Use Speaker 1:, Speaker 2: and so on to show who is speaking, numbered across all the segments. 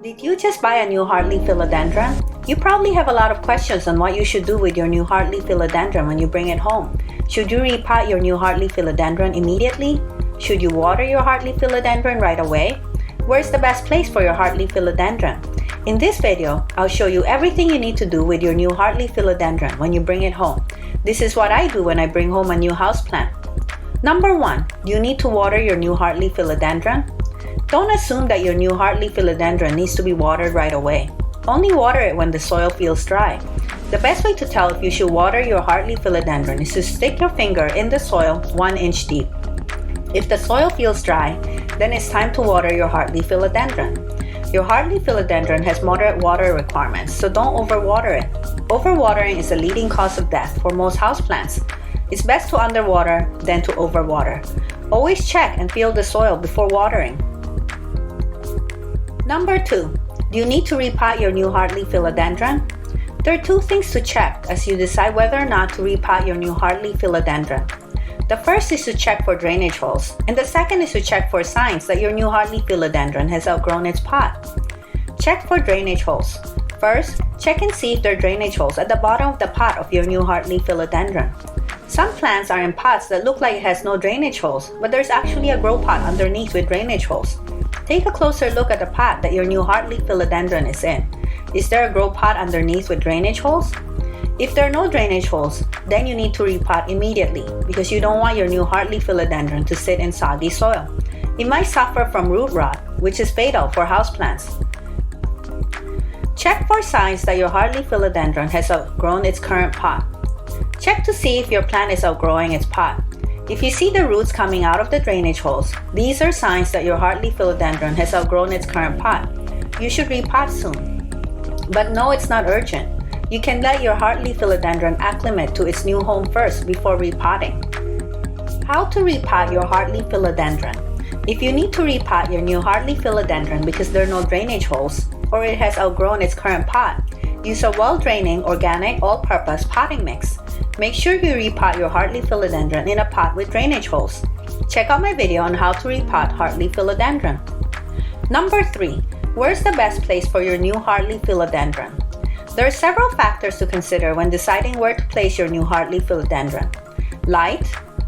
Speaker 1: Did you just buy a new Heartleaf Philodendron? You probably have a lot of questions on what you should do with your new Heartleaf Philodendron when you bring it home. Should you repot your new Heartleaf Philodendron immediately? Should you water your Heartleaf Philodendron right away? Where's the best place for your Heartleaf Philodendron? In this video, I'll show you everything you need to do with your new Heartleaf Philodendron when you bring it home. This is what I do when I bring home a new houseplant. Number 1, you need to water your new Heartleaf Philodendron. Don't assume that your new Heartleaf Philodendron needs to be watered right away. Only water it when the soil feels dry. The best way to tell if you should water your Heartleaf Philodendron is to stick your finger in the soil 1 inch deep. If the soil feels dry, then it's time to water your Heartleaf Philodendron. Your Heartleaf Philodendron has moderate water requirements, so don't overwater it. Overwatering is a leading cause of death for most houseplants. It's best to underwater than to overwater. Always check and feel the soil before watering. Number 2, do you need to repot your new Heartleaf Philodendron? There are 2 things to check as you decide whether or not to repot your new Heartleaf Philodendron. The first is to check for drainage holes, and the second is to check for signs that your new Heartleaf Philodendron has outgrown its pot. Check for drainage holes. First, check and see if there are drainage holes at the bottom of the pot of your new Heartleaf Philodendron. Some plants are in pots that look like it has no drainage holes, but there's actually a grow pot underneath with drainage holes. Take a closer look at the pot that your new Heartleaf Philodendron is in. Is there a grow pot underneath with drainage holes? If there are no drainage holes, then you need to repot immediately because you don't want your new Heartleaf Philodendron to sit in soggy soil. It might suffer from root rot, which is fatal for houseplants. Check for signs that your Heartleaf Philodendron has outgrown its current pot. Check to see if your plant is outgrowing its pot. If you see the roots coming out of the drainage holes, these are signs that your Heartleaf Philodendron has outgrown its current pot. You should repot soon. But no, it's not urgent. You can let your Heartleaf Philodendron acclimate to its new home first before repotting. How to repot your Heartleaf Philodendron? If you need to repot your new Heartleaf Philodendron because there are no drainage holes or it has outgrown its current pot, use a well-draining, organic, all-purpose potting mix. Make sure you repot your Heartleaf Philodendron in a pot with drainage holes. Check out my video on how to repot Heartleaf Philodendron. Number 3, where's the best place for your new Heartleaf Philodendron? There are several factors to consider when deciding where to place your new Heartleaf Philodendron. Light,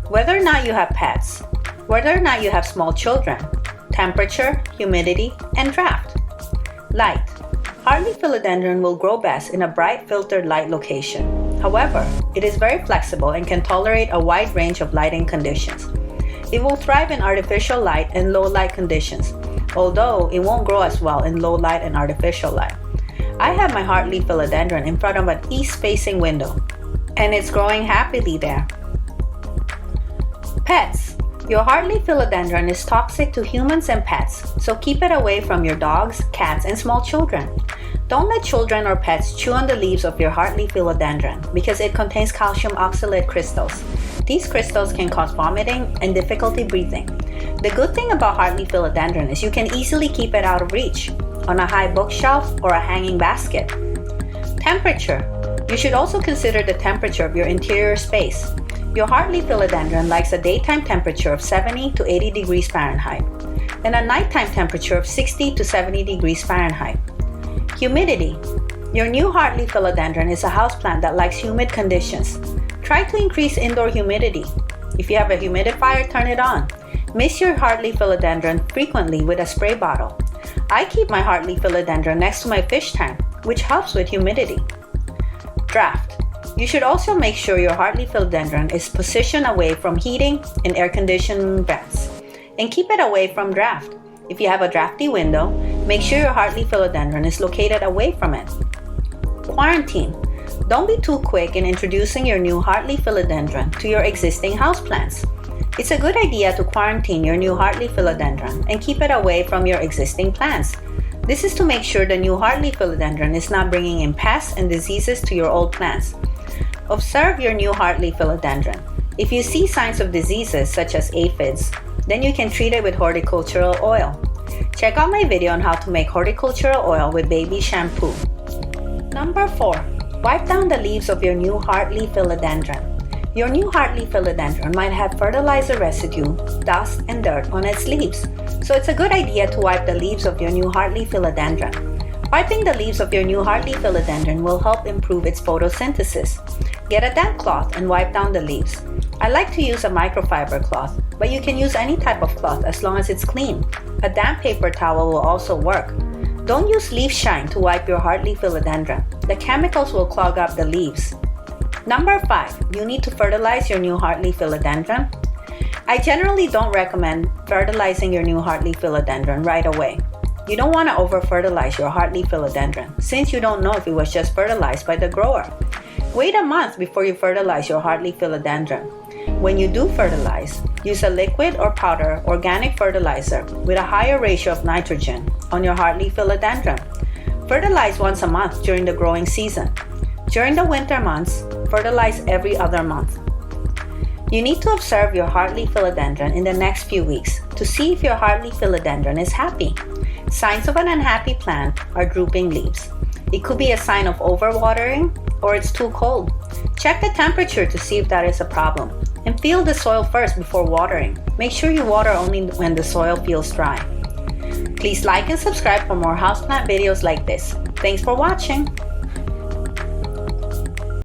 Speaker 1: whether or not you have pets, whether or not you have small children, temperature, humidity, and draft. Light. Heartleaf Philodendron will grow best in a bright filtered light location. However, it is very flexible and can tolerate a wide range of lighting conditions. It will thrive in artificial light and low light conditions, although it won't grow as well in low light and artificial light. I have my Heartleaf Philodendron in front of an east-facing window, and it's growing happily there. Pets. Your Heartleaf Philodendron is toxic to humans and pets, so keep it away from your dogs, cats, and small children. Don't let children or pets chew on the leaves of your Heartleaf Philodendron because it contains calcium oxalate crystals. These crystals can cause vomiting and difficulty breathing. The good thing about Heartleaf Philodendron is you can easily keep it out of reach, on a high bookshelf or a hanging basket. Temperature. You should also consider the temperature of your interior space. Your Heartleaf Philodendron likes a daytime temperature of 70 to 80 degrees Fahrenheit and a nighttime temperature of 60 to 70 degrees Fahrenheit. Humidity. Your new Heartleaf Philodendron is a houseplant that likes humid conditions. Try to increase indoor humidity. If you have a humidifier, turn it on. Mist your Heartleaf Philodendron frequently with a spray bottle. I keep my Heartleaf Philodendron next to my fish tank, which helps with humidity. Draft. You should also make sure your Heartleaf Philodendron is positioned away from heating and air conditioning vents, and keep it away from draft. If you have a drafty window, make sure your Heartleaf Philodendron is located away from it. Quarantine. Don't be too quick in introducing your new Heartleaf Philodendron to your existing houseplants. It's a good idea to quarantine your new Heartleaf Philodendron and keep it away from your existing plants. This is to make sure the new Heartleaf Philodendron is not bringing in pests and diseases to your old plants. Observe your new Heartleaf Philodendron. If you see signs of diseases such as aphids, then you can treat it with horticultural oil. Check out my video on how to make horticultural oil with baby shampoo. Number 4, wipe down the leaves of your new Heartleaf Philodendron. Your new Heartleaf Philodendron might have fertilizer residue, dust, and dirt on its leaves, so it's a good idea to wipe the leaves of your new Heartleaf Philodendron. Wiping the leaves of your new Heartleaf Philodendron will help improve its photosynthesis. Get a damp cloth and wipe down the leaves. I like to use a microfiber cloth, but you can use any type of cloth as long as it's clean. A damp paper towel will also work. Don't use leaf shine to wipe your Heartleaf Philodendron. The chemicals will clog up the leaves. Number 5. You need to fertilize your new Heartleaf Philodendron. I generally don't recommend fertilizing your new Heartleaf Philodendron right away. You don't want to over-fertilize your Heartleaf Philodendron since you don't know if it was just fertilized by the grower. Wait a month before you fertilize your Heartleaf Philodendron. When you do fertilize, use a liquid or powder organic fertilizer with a higher ratio of nitrogen on your Heartleaf Philodendron. Fertilize once a month during the growing season. During the winter months, fertilize every other month. You need to observe your Heartleaf Philodendron in the next few weeks to see if your Heartleaf Philodendron is happy. Signs of an unhappy plant are drooping leaves. It could be a sign of overwatering or it's too cold. Check the temperature to see if that is a problem. And feel the soil first before watering. Make sure you water only when the soil feels dry. Please like and subscribe for more houseplant videos like this. Thanks for watching!